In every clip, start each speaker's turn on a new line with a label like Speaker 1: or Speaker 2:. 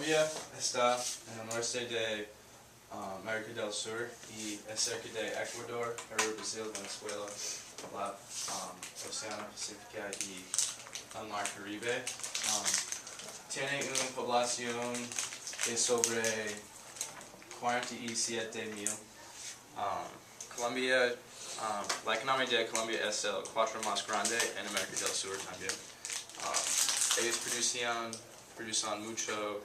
Speaker 1: Colombia está en el norte de América del Sur y es cerca de Ecuador, Perú, Brasil, Venezuela, la Oceano Pacífico y el Mar Caribe. Tiene una población de sobre 47,000. Colombia, la economía de Colombia es el cuarto más grande en América del Sur también. Ellos producen mucho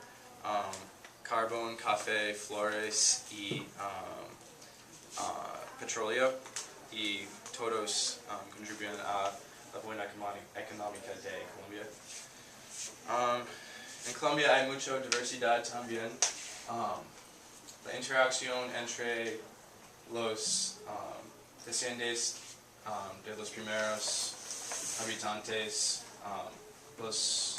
Speaker 1: carbón, café, flores y petróleo, y todos contribuyen a la buena económica de Colombia. En Colombia hay mucha diversidad también. La interacción entre los descendientes de los primeros habitantes, los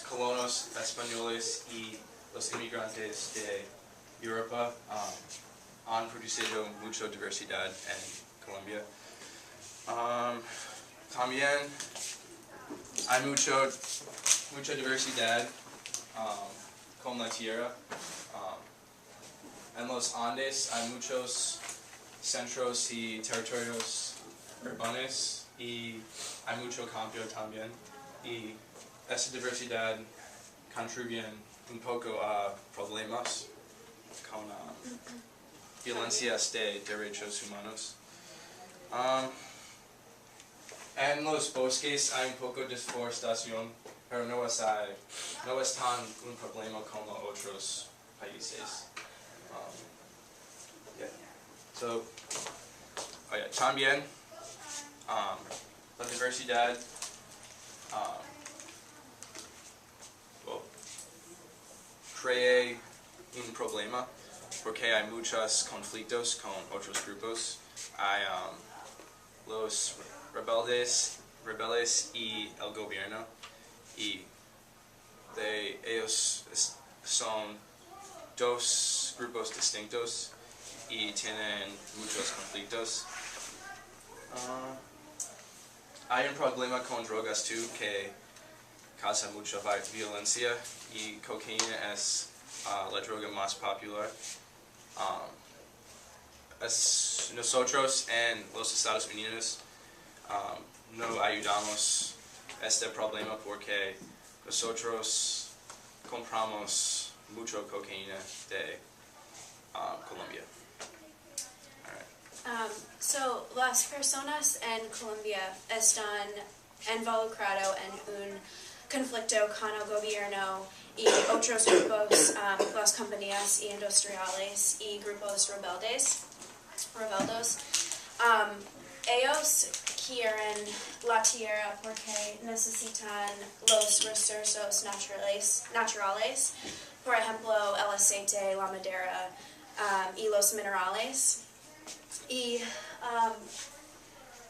Speaker 1: colonos españoles y los inmigrantes de Europa han producido mucha diversidad en Colombia. También hay mucha diversidad con la tierra. En los Andes hay muchos centros y territorios urbanos y hay mucho cambio también, y esa diversidad contribuye un poco a problemas con violencias de derechos humanos. En los bosques hay un poco de deforestación, pero no es tan un problema como otros países. También la diversidad crea un problema porque hay muchos conflictos con otros grupos. Hay los rebeldes y el gobierno, y ellos son dos grupos distintos y tienen muchos conflictos. Hay un problema con drogas too, que causa mucha violencia, y cocaína es la droga más popular. Nosotros en los Estados Unidos no ayudamos a este problema porque nosotros compramos mucho cocaína de Colombia.
Speaker 2: So, las personas en Colombia están involucradas en un conflicto con el gobierno y otros grupos, las compañías industriales y grupos rebeldes. Ellos quieren la tierra porque necesitan los recursos naturales, por ejemplo, el aceite, la madera y los minerales. Y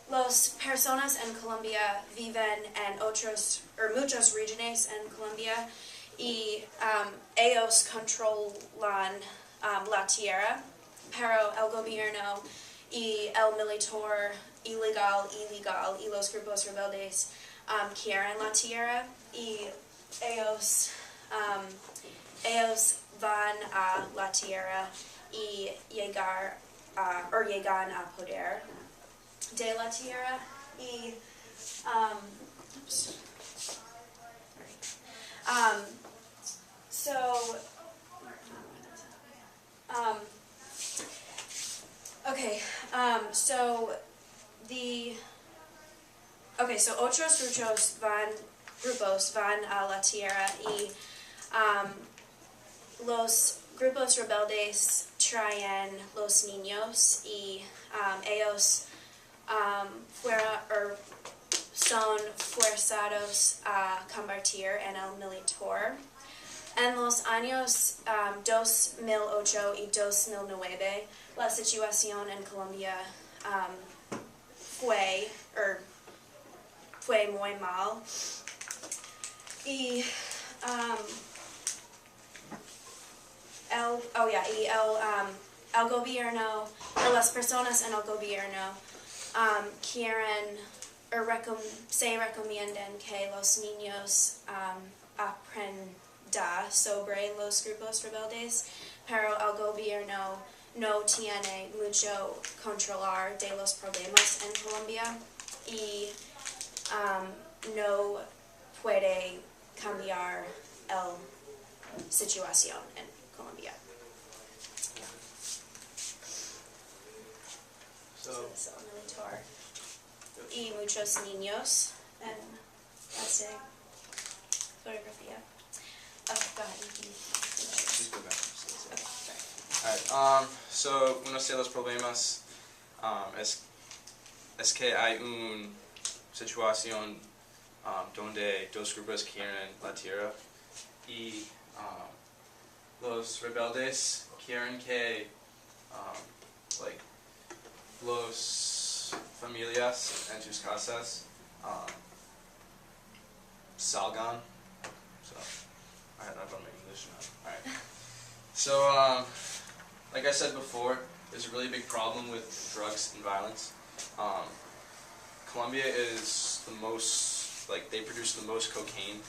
Speaker 2: las personas en Colombia viven en muchas regiones en Colombia, y ellos controlan la tierra, pero el gobierno y el militar ilegal y los grupos rebeldes quieren la tierra, y ellos van a la tierra y llegan a poder de la tierra, y so otros grupos van a la tierra, y los grupos rebeldes traen los niños, y ellos son forzados a convertir en el militar. En los años 2008 y 2009, la situación en Colombia fue muy mal, y el gobierno, las personas en el gobierno se recomiendan que los niños aprendan da sobre los grupos rebeldes, pero el gobierno no tiene mucho controlar de los problemas en Colombia y no puede cambiar la situación en Colombia.
Speaker 1: So,
Speaker 2: Es el militar. Y muchos niños en esta fotografía. Okay, go ahead.
Speaker 1: just go back.
Speaker 2: Okay, sorry.
Speaker 1: Alright, so uno de los problemas es que hay una situación donde dos grupos quieren la tierra y los rebeldes quieren que like los familias en sus casas salgan. So I don't know my English now. Alright. So like I said before, there's a really big problem with drugs and violence. Colombia is the most, like, they produce the most cocaine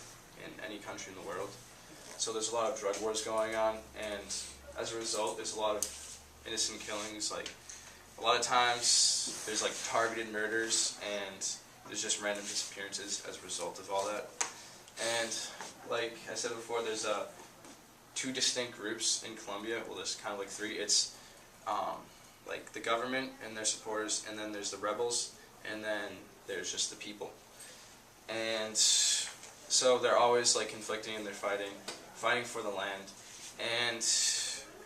Speaker 1: in any country in the world. So there's a lot of drug wars going on, and as a result, there's a lot of innocent killings. Like, a lot of times, there's like targeted murders, and there's just random disappearances as a result of all that. And like I said before, there's two distinct groups in Colombia. Well, there's kind of like three. It's like the government and their supporters, and then there's the rebels, and then there's just the people. And so they're always like conflicting, and they're fighting for the land. And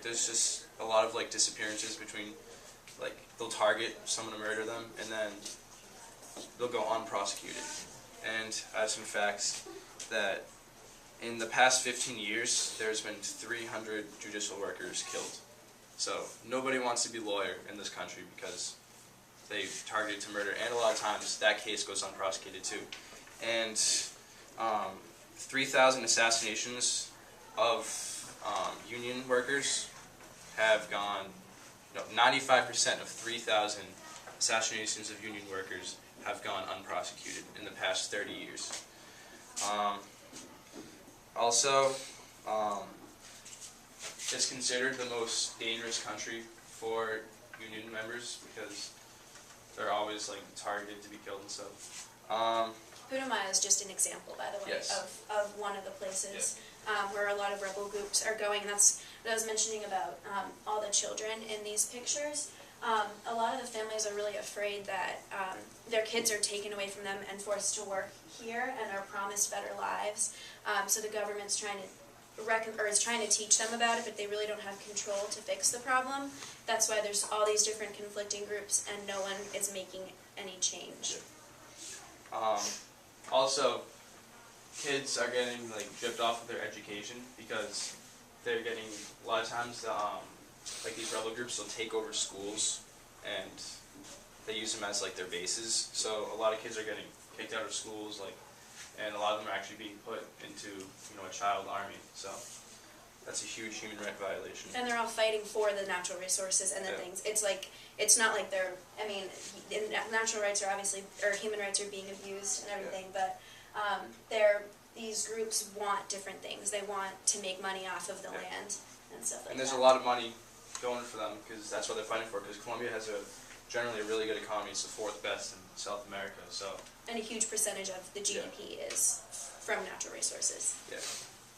Speaker 1: there's just a lot of like disappearances between, like, they'll target someone to murder them, and then they'll go unprosecuted. And I have some facts that in the past 15 years, there's been 300 judicial workers killed. So nobody wants to be a lawyer in this country because they've targeted to murder, and a lot of times that case goes unprosecuted too. And 3,000 assassinations of union workers have gone, 95% of 3,000 assassinations of union workers have gone unprosecuted in the past 30 years. Also, it's considered the most dangerous country for union members because they're always like targeted to be killed and stuff.
Speaker 2: Putumayo is just an example, by the way,
Speaker 1: Yes.
Speaker 2: of one of the places where a lot of rebel groups are going. That's what I was mentioning about all the children in these pictures. A lot of the families are really afraid that their kids are taken away from them and forced to work here and are promised better lives. So the government's trying to is trying to teach them about it, but they really don't have control to fix the problem. That's why there's all these different conflicting groups, and no one is making any change.
Speaker 1: Also, kids are getting like stripped off of their education because they're getting, a lot of times like these rebel groups will take over schools and they use them as like their bases. So a lot of kids are getting kicked out of schools, like, and a lot of them are actually being put into, a child army. So that's a huge human right violation.
Speaker 2: And they're all fighting for the natural resources and the things. It's like, it's not like they're, I mean, natural rights are obviously, or human rights are being abused and everything, but these groups want different things. They want to make money off of the land and stuff like that.
Speaker 1: And there's a lot of money going for them because that's what they're fighting for, because Colombia has generally a really good economy. It's the 4th best in South America, so.
Speaker 2: And a huge percentage of the GDP is from natural resources.
Speaker 1: Yeah.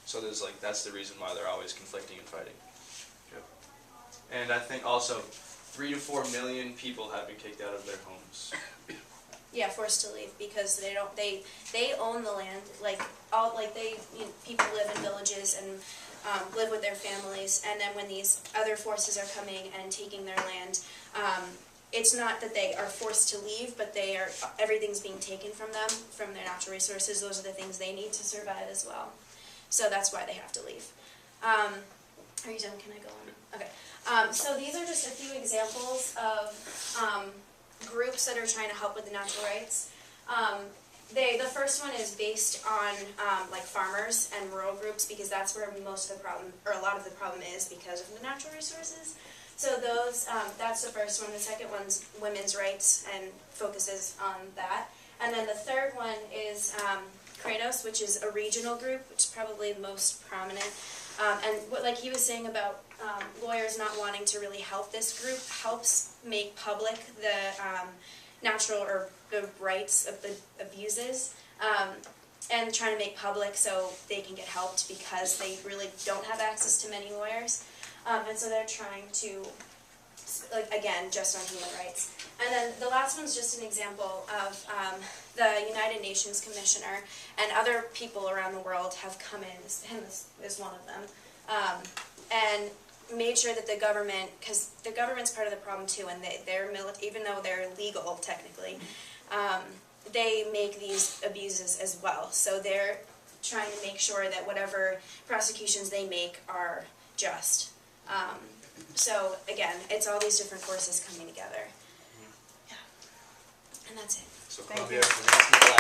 Speaker 1: So there's like, that's the reason why they're always conflicting and fighting. Yep. And I think also 3 to 4 million people have been kicked out of their homes.
Speaker 2: Yeah, forced to leave because they don't. They own the land. People live in villages and live with their families. And then when these other forces are coming and taking their land, it's not that they are forced to leave, but everything's being taken from them, from their natural resources. Those are the things they need to survive as well. So that's why they have to leave. Are you done? Can I go on? Okay. So these are just a few examples of groups that are trying to help with the natural rights. The first one is based on like farmers and rural groups, because that's where most of the problem, or a lot of the problem is, because of the natural resources. So those, that's the first one. The second one's women's rights and focuses on that. And then the third one is Kratos, which is a regional group, which is probably the most prominent. And what, like he was saying about lawyers not wanting to really help this group, helps make public the natural or the rights of the abuses, and trying to make public so they can get helped because they really don't have access to many lawyers. And so they're trying to, like, again, just on human rights. And then the last one's just an example of the United Nations Commissioner and other people around the world have come in, him is one of them, and made sure that the government, because the government's part of the problem too, and they're even though they're legal technically, they make these abuses as well. So they're trying to make sure that whatever prosecutions they make are just. So again, it's all these different forces coming together. Yeah. And that's it.
Speaker 1: So
Speaker 2: Thank
Speaker 1: Columbia,
Speaker 2: you.
Speaker 1: for